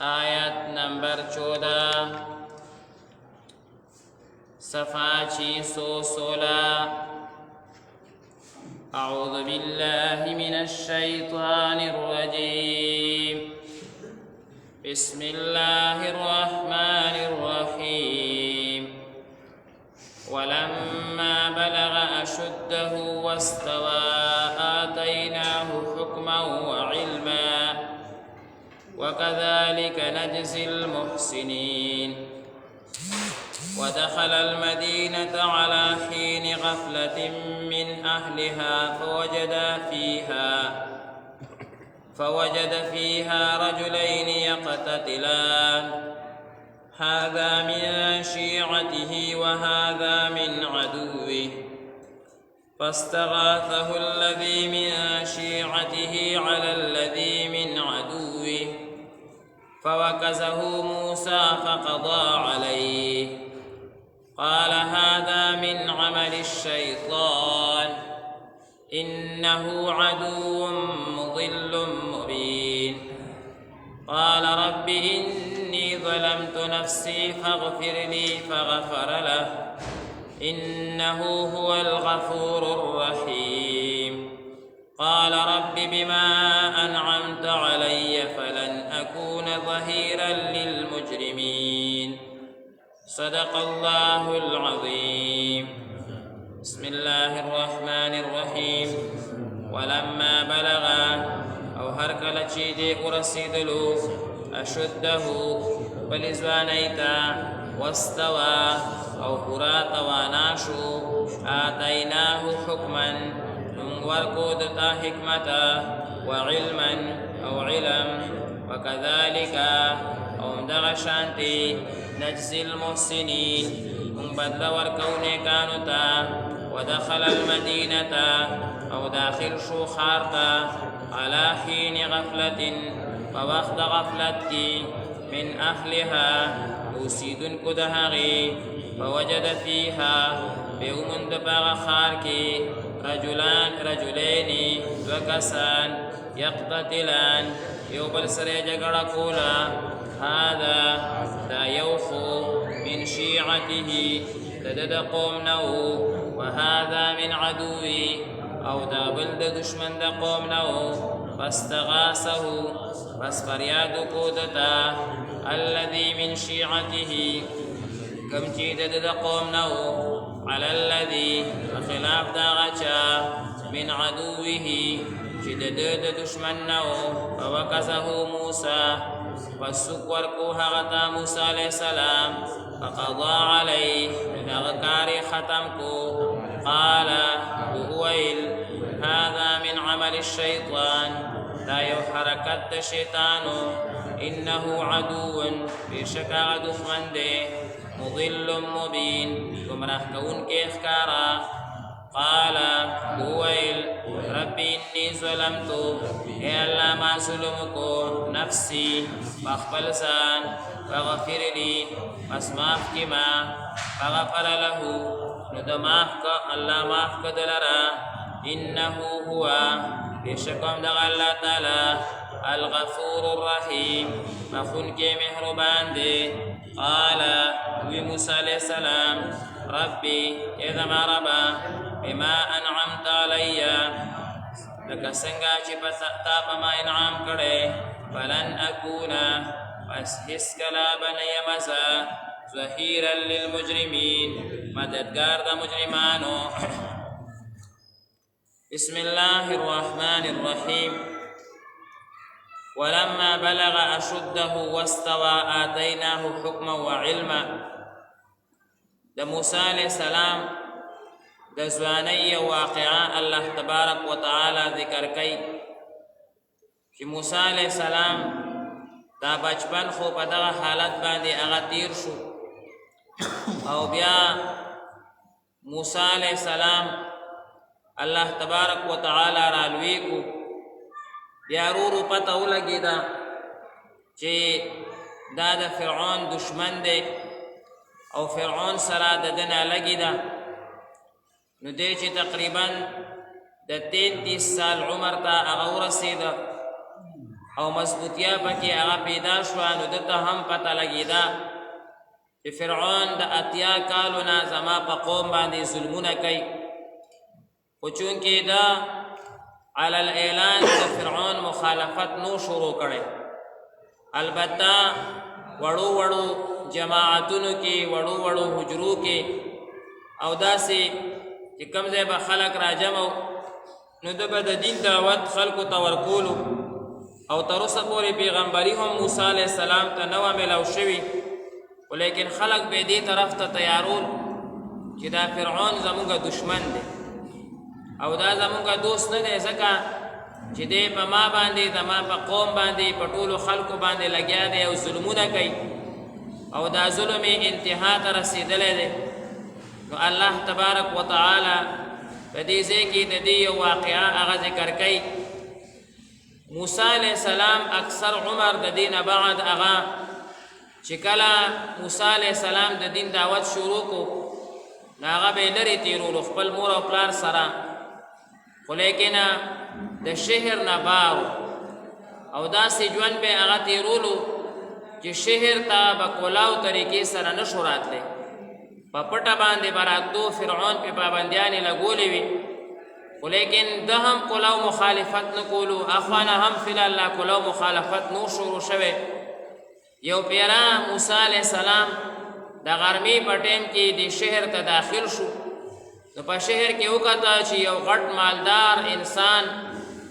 آیت نمبر 14 صفحہ 616 أعوذ بالله من الشيطان الرجيم بسم الله الرحمن الرحيم ولما بلغ أشده واستوى آتيناه حكما وعلما وكذلك نجزي المحسنين ودخل المدينة على حين غفلة من أهلها فوجد فيها رجلين يقتتلان هذا من شيعته وهذا من عدوه فاستغاثه الذي من شيعته على الذي من عدوه فوكزه موسى فقضى عليه قال هذا من عمل الشيطان إنه عدو مضل مبين قال رب إني ظلمت نفسي فاغفر لي فغفر له إنه هو الغفور الرحيم قال رب بما أنعمت علي فلن أكون ظهيرا للمجرمين صدق الله العظيم بسم الله الرحمن الرحيم ولما بلغ او هرکل چی دی ورسیدلو اشده بلزوانیتا واستوى او پورا تواناشو آتیناه حکما نمورکو دتا حکمتا وعلما او علم وكذلك او مدغشانتی نجزي المحسنين من بدل وركوني كانتا ودخل المدينة او داخل شو خارتا على حين غفلة فوقت غفلتي من أهلها وسيدن كدهغي فوجد فيها بيومن دباغ خاركي رجلين وكسان يقتتلان يوبل سريجا قرقولا هذا دا يوخو من شيعته تدد قومنه وهذا من عدوي او دا بلد دشمن دا قومنه فاستغاثه بس فرياد قودتا الذي من شيعته كم تدد دا قومنه على الذي خلاف دا غچا من عدوه تدد دشمنه فوكزه موسى فالسكور كوها غتا موسى عليه السلام فقضى عليه من أغكاري ختمكو قال وهويل هذا من عمل الشيطان لا يحركت الشيطان إنه عدو بشكا دخمن دي مضل مبين كمرح كون كيخكارا قال وهويل ربي إني ظلمت يا الله ما ظلمكو نفسي فاخبلسان فغفر لي فاسماح كما فغفر له ندماحك الله ماحك دلرا إنه هو بشكم دغ الله تعالى الغفور الرحيم مخون كي مهربان دي قال موسى عليه السلام ربي إذا ما ربا بما أنعمت علي لك سنگا چی پتا پا ما انعام کرے فلن اکونا پس حس کلا بنی مزا ظهیرا للمجرمین مددگار دا مجرمانو بسم الله الرحمن الرحيم ولما بلغ أشده واستوى آتيناه حكما وعلما دا موسى عليه السلام دا زوانی واقعا الله تبارک و تعالی ذکر کئی کہ موسی علیہ السلام دا بچپن خو په دغه حالت باندې هغه تیر شو او بیا موسی علیہ السلام الله تبارک و تعالی را لوی کو بیا ورو پته ولګیدا چې دا د فرعون دشمن دی او فرعون سره د دنه لګیدا نو دی چې تقریبا د 33 سال عمر ته هغه ورسېده او مضبوطیا پکې هغه پیدا شوه، نو دته هم پته لګېده چې فرعون د 80 کالو نه زما په قوم باندې ظلمونه کوي. خو چونکې دا علی الاعلان د فرعون مخالفت نو شروع کړی، البته وړو وړو جماعتونو کې، وړو وړو حجرو کې، او داسې چې کوم ځای به خلک راجمع نو ده به د دین دعوت خلکو ته ورکولو. او تر اوسه پورې پیغمبري هم موسی علیه السلام ته نه وه میلاو شوي، ولیکن خلک به دې طرف ته تیارول چې دا فرعون زمونږ دشمن دی او دا زمونږ دوست نه دی، ځکه چې دی په ما باندې، زما په قوم باندې، په ټولو خلکو باندې لګیا دی او ظلمونه کوي او دا ظلم یې انتها ته رسېدلی دی. نو الله تبارک وتعالی په دې ځای کې د دې یو واقعه هغه ذکر کوي. موسی علیه السلام اکثر عمر د دې نه بعد هغه چې کله موسی علیه السلام د دین دعوت شروع کو نو هغه به یې لرې تېرولو خپل مور او پلار سره، خو لیکن د شهر نه بار او داسې ژوند به هغه تېرولو چې شهر ته به کولاو طریقې سره نه شو راتلی، په پټه باندې به راتلو، فرعون پې پابندیانې لګولې وي، خو لیکن ده هم کولاو مخالفت نه کولو، اخوانه هم فلحال لا کولاو مخالفت نو شروع شوی. یو پیرا موسی علیه السلام د غرمې په ټیم کې د شهر ته داخل شو، نو په شهر کې وکته چې یو غټ مالدار انسان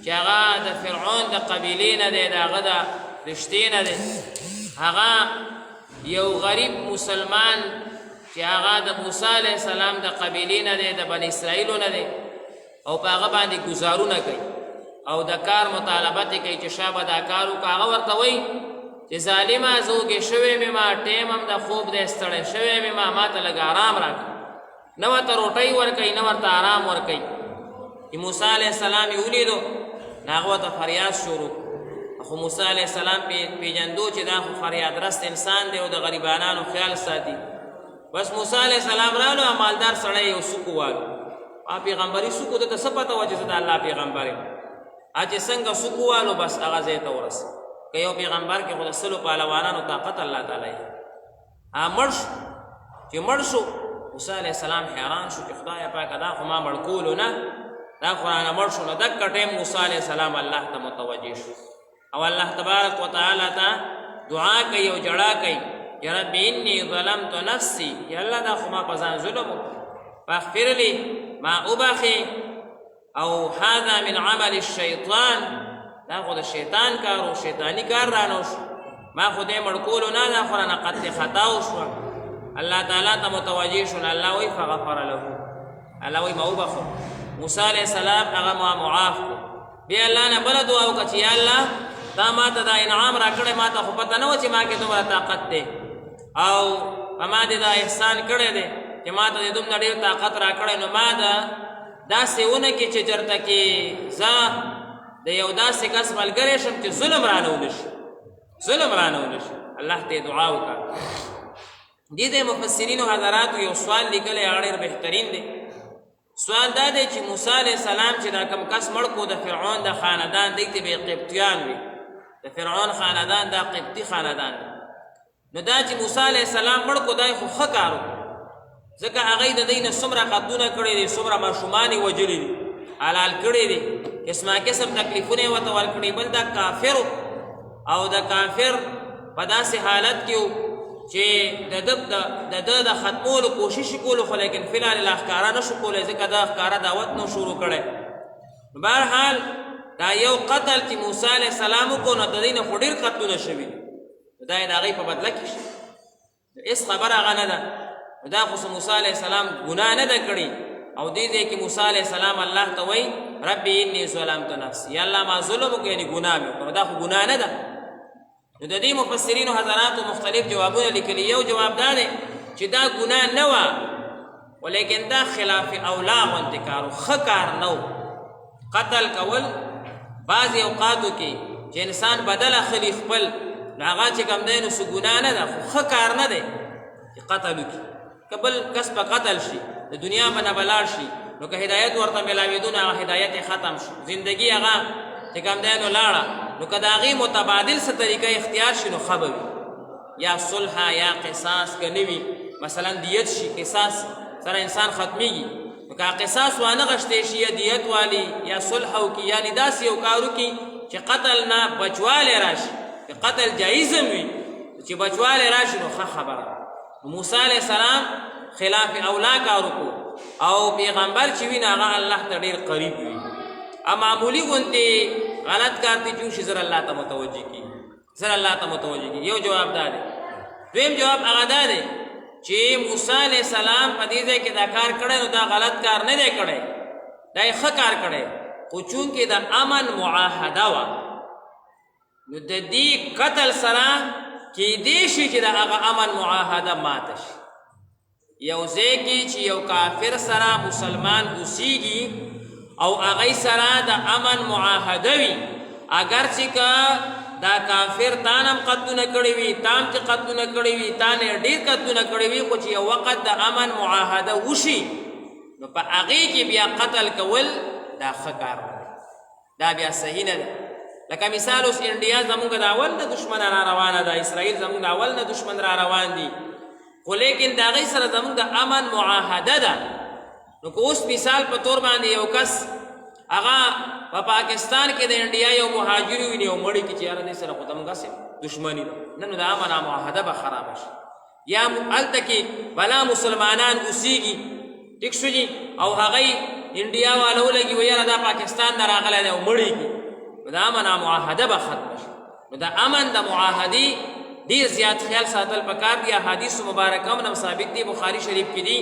چې هغه د فرعون د قبیلې نه دی، د هغه د رشتې نه دی، هغه یو غریب مسلمان چې هغه د موسی علیه السلام د قبیلې نه دی، د بني اسرائیلو نه دی، او په هغه باندې ګزارونه کوي او د کار مطالبت کوي چې شابه دا کار وکړه. هغه ورته وایي چې ظالمه زه وږې شوی مې ما، ټیم هم د خوب دی، ستړی شوی مې ما ته لږ آرام راکړه. نه ورته روټۍ ورکوي، نه ورته آرام ورکوي. چې موسی علیه السلام یې ولیدو نو هغه ورته فریاد شروع، خو موسی علیه السلام پیژندو چې دا خو فریاد رست انسان دی او د غریبانانو خیال ساتي. بس موسی علیه السلام رالو، مالدار سړی یو سوکو والو، پیغمبري سوکو دته څه پته وه چې زه د الله پیغمبر یم، چې څنګه سوکو والو بس هغه ځای ته ورسه. که یو پیغمبر کې خو د سلو پهلوانانو طاقت الله تعالی یې مړ شو. چې مړ شو موسی علیه السلام حیران شو چې خدایه پاکه دا خو ما مړ کولو نه، دا خو رانه مړ شو. نو دکه ټیم موسی علیه السلام الله ته متوجه شو او الله تبارک وتعالی ته دعا کوي او جړا کوي، یا رب انی ظلمت نفسی، یا الله دا خو ما په ځان ظلم وکړو، فاغفر لی، ما وبخي، او هذا من عمل الشیطان، دا خو د شیطان کار و، شیطانی کار رانه شو، ما خو دې مړ کولو نه، دا خو رانه قطع خطا وشوه. الله تعالی ته متوجه شو، الله وایي فغفر له، الله وایي ما وبخو موسی علیه السلام، هغه ما معاف کړو. بیا الله نه بله دعا وکړه چې یا الله تا ما ته دا انعام را کړی، ما ته خو پته نه وه چې ما کې دومره طاقت دی، او په ما دې دا احسان کړی دی چې ما ته دې دومره ډېر طاقت را کړی، نو ما داسې ونه کې چې چېرته کې زه د یو داسې کس ملګری شم چې ظلم رانه ونه شي، ظلم رانه ونه شي. الله ته دعا وکړه. دې د مفسرینو حضراتو یو سوال لیکلی، هغه ډېر بهترین دی. سوال دا دی چې موسی علیه السلام چې دا کم کس مړ کو د فرعون د خاندان دی، ته به قبطیان وي، د فرعون خاندان دا قبطي خاندان دی. نو دا چې موسی علیه السلام مړ کو دا خو ښه کار و، ځکه هغوی د دوی نه څومره قتلونه کړي دي، څومره ماشومان یې وژلي دي، حلال کړي دي، قسمه قسم تکلیفونه یې ورته ورکړي. بل دا کافر او د کافر په داسې حالت کې و چې د ده د ختمولو کوشش کولو، خو لیکن فلحال یې لا ښکاره نه شو کولی، ځکه دا ښکاره دعوت نو شروع کړی. بهرحال دا یو قتل چې موسی علیه السلام وکړو، نو د دوی نه خو ډېر قتلونه شوي دي، دا یې د هغوی په بدله کې شي، هېڅ خبره هغه نه ده. دا خو موسی علیه السلام ګناه نه ده کړې، او دې ځای کې موسی علیه السلام الله ته وایي ربي انی ظلمت نفسي، یا الله ما ظلم وکړو، یعنې ګناه مې وکړو، دا خو ګناه نه ده. نو د دې مفسرینو حضراتو مختلف جوابونه لیکلي. یو جواب دا دی چې دا ګناه نه وه، ولیکن دا خلاف اولا غوندې کار و، ښه کار نه و. قتل کول بعضې اوقاتو کې چې انسان بدل اخلي خپل، نو هغه چې کوم دی نو څه ګناه نه ده، خو ښه کار نه دی چې قتل وکړي. که بل کس په قتل شي، د دنیا به نه به لاړ شي، نو که هدایت ورته میلاوېدو نو هغه هدایت یې ختم شو، زندګي هغه چې کوم دی نو لاړه، نو که د هغې متبادل څه طریقه اختیار شي نو ښه به وي، یا صلح یا قصاص که نه وي، مثلا دیت شي، قصاص سره انسان ختمیږي، نو که قصاص وانه غشتی شي یا دیت والی یا صلح وکړي، یعنې داسې یو کار وکړي چې قتل نه بچوالی راشي، که قتل جایز هم وي چې بچوالی راشي نو ښه خبره. موسی علیه السلام خلاف اولا کار وکړو او پیغمبر چې وي نو هغه الله ته ډېر قریب وي، معمولي غوندې غلط کار ته چې وشي زر الله ته متوجه کېږي، زر الله ته متوجه کېږي. یو جواب دا دی. دویم جواب هغه دا دی چې موسی علیه السلام په دې ځای کې دا کار کړی نو دا غلط کار نه دی کړی، دا یې ښه کار کړی، خو چونکې د امن معاهده وه نو د دې قتل سره کیدی شي چې د هغه امن معاهده ماته شي. یو ځای کې چې یو کافر سره مسلمان اوسیږي او هغې سره د امن معاهده وي، اگر چې که دا کافر تان هم قتلونه کړي وي، تام چې قتلونه کړي وي، تان یې ډېر قتلونه کړي وي، خو چې یو وخت د امن معاهده وشي نو په هغې کې بیا قتل کول دا ښه کار نه دی، دا بیا صحیح نه دی. لکه مثال اوس انډیا زمونږ د اول نه دشمن را روانه ده، اسرائیل زمونږ د اول نه دشمن را روان دي، خو لیکن د هغې سره زمونږ د امن معاهده ده. نو که اوس مثال په طور باندې یو کس هغه په پاکستان کې د انډیا یو مهاجر ویني او مړي کې چې یاره دې سره خو زمونږ هسې دشمني ده، نه نو د امن معاهده به خرابه شي. یا هلته کې بلا مسلمانان اوسیږي، ټیک شو جي، او هغې انډیا والا ولګي و یاره دا پاکستان نه راغلی دی او مړي کې، نو د امن معاهده به ختمه شي. نو د امن د معاهدې ډېر زیات خیال ساتل پکار دي. احادیث مبارکه هم ثابت دي، بخاري شریف کې دي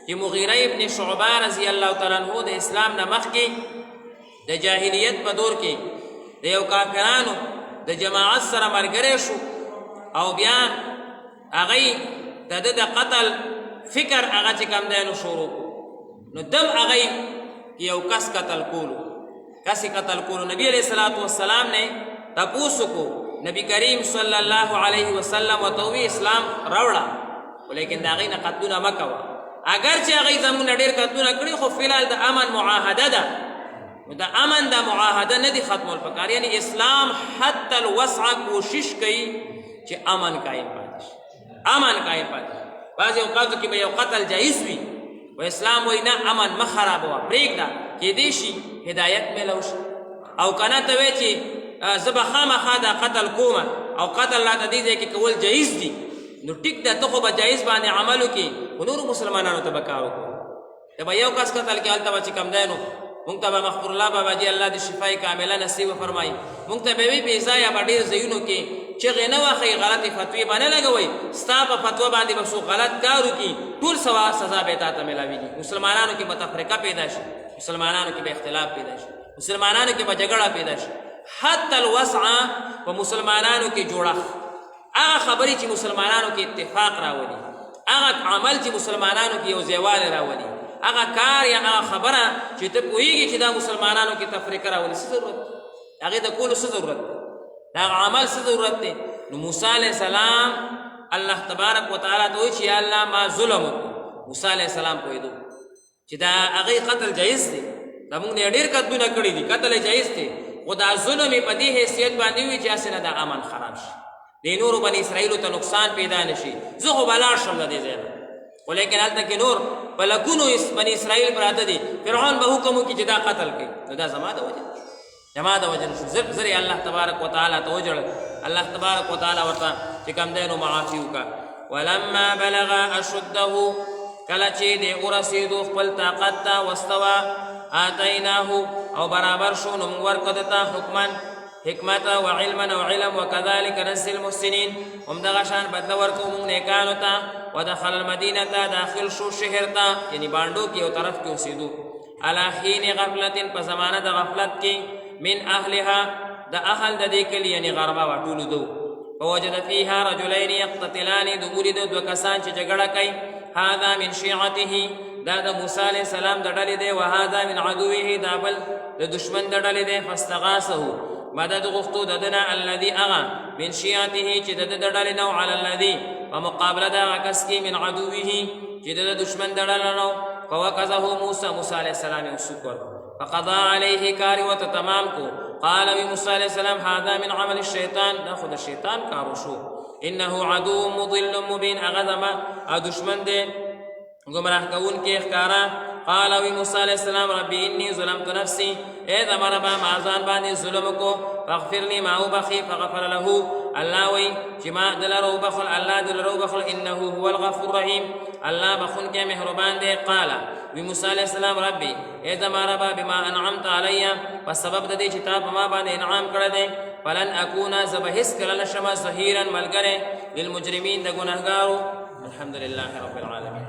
چې مغیره ابن شعبه رضی الله تعالی عنه د اسلام نه مخکې د جاهلیت په دور کې د یو کافرانو د جماعت سره ملګری شو او بیا هغې د ده د قتل فکر هغه چې کوم دی نو شروع نو دم هغې یو کس قتل کولو، کسی قتل کولو. نبی علیہ الصلاۃ والسلام نے تپوس کو، نبی کریم صلی اللہ علیہ وسلم وتوی اسلام راوړه، ولیکن د هغې نه قتلونه مه کوه، اگر چې هغې زموږ نه ډېر قتلونه کړي خو فلحال د امن معاهده ده، نو د امن د معاهده نه دي ختمول پکار. یعنی اسلام حتی الوسع کوشش کوي چې امن قایم پاتې شي، امن قایم پاتې شي. بعضې اوقاتو کې به یو قتل جایز وي و اسلام وایي نه امن مه خرابوه، پرېږده، کیدی شي هدایت میلو شي. او کنه ته وایې چې زه به خامخا دا قتل کومه او قتل راته دې ځای کې کول جایز دي، نو ټیک ده ته خو به جایز باندې عمل وکړي، خو نورو مسلمانانو ته به کار وکړو. ته به یو کس قتل کې هلته به چې کوم دی نو مونږ ته به مغفور الله بابا جي الله د شفای کامله نصیب وفرمایي، مونږ ته به وي بې ځایه به ډېر ځایونو کې چغې نه واخئ، غلطې فتوې به نه لګوئ، ستا په فتوه باندې به څوک غلط کار وکړي، ټول سزا به تا ته میلاویږي. مسلمانانو کې به تفریقه پیدا شي، مسلمانانو کې به اختلاف پیدا شي، مسلمانانو کې به جګړه پیدا شي. حتی الوسع په مسلمانانو کې جوړښت، هغه خبرې چې مسلمانانو کې اتفاق راولي، هغه عمل چې مسلمانانو کې یو ځایوالی راولي، هغه کار یا هغه خبره چې ته پوهېږي چې دا مسلمانانو کې تفریقه راولي، څه ضرورت دی هغې د کولو؟ څه ضرورت دی د هغه عمل؟ څه ضرورت دی؟ نو موسی علیه السلام الله تبارک وتعالی ته وایي چې یا الله ما ظلم وکړو. موسی علیه السلام پوهېدو چې دا هغې قتل جایز دی، زموږ نه ډېر قتلونه کړي دي، قتل یې جایز دی، خو دا ظلم یې په دې حیثیت باندې وي چې هسې نه دا امن خراب شي، د نورو بني اسرائیلو ته نقصان پیدا نه شي. زه خو به لاړ شم د دې ځای نه، خو لیکن هلته کې نور په لکونو بني اسرائیل پراته دي، فرعون به حکم وکړي چې دا قتل کوي، نو دا زما د وجه زما د وجه نه شو. زر یې الله تبارک وتعالی ته وژړل، الله تبارک وتعالی ورته چې کوم دی نو معافي وکړه. ولما بلغ اشده، کله چې دی ورسېدو خپل طاقت ته، واستوى آتیناه، او برابر شو نو موږ ورکړو ده ته حکما حکمت و علما او علم، وکذلک نجزی المحسنین، همدغه شان بدله ورکوو موږ نیکانو ته. ودخل المدینه، داخل شو شهر ته، یعنی بانډو کې یو طرف کې اوسېدو. علی حین غفلت، په زمانه د غفلت کې، من اهلها، د اهل د دې کلي یعنی غربه وه ټولو دو. فوجد فیها رجلین یقتتلان، د ولید دوه کسان چې جګړه کوي. هذا من شیعته، دا د موسی علیه السلام د ډلې دی، وهذا من عدوه، دا بل د دشمن د ډلې دی. فاستغاثه، مدد غوښتو د ده نه، الذي هغه من شیعته چې د ده د ډلې نه، علی الذي په مقابله د هغه کس کې، من عدوه چې د دشمن د ډله نه. فوکزه موسی، موسی علیه السلام یې سوک ورکړو. فقضا علیه، کار ورته تمام کو. قال وی موسی علیہ السلام هذا من عمل الشیطان دا خود الشیطان کارو شو انه عدو مضل مبین اغذما دشمن دے گمراہ کون کے اخکارا قال وی موسی علیہ السلام ربی انی ظلمت نفسی اے دا مربا معزان باندې ظلم کو فاغفر لی ما بخی فغفر له الله وی چې ما دلرو بخل الله دلرو بخل انه هو الغفور الرحیم الله بخون کې مهربان دی قال وی موسی علیہ السلام ربی اے دا مربا بما انعمت علی فسبب د دې چې تا په ما باندې انعام کړی دی فلن اكون زبهس کله نشم ظهیرا ملګری للمجرمین د ګناهګارو الحمدلله رب العالمین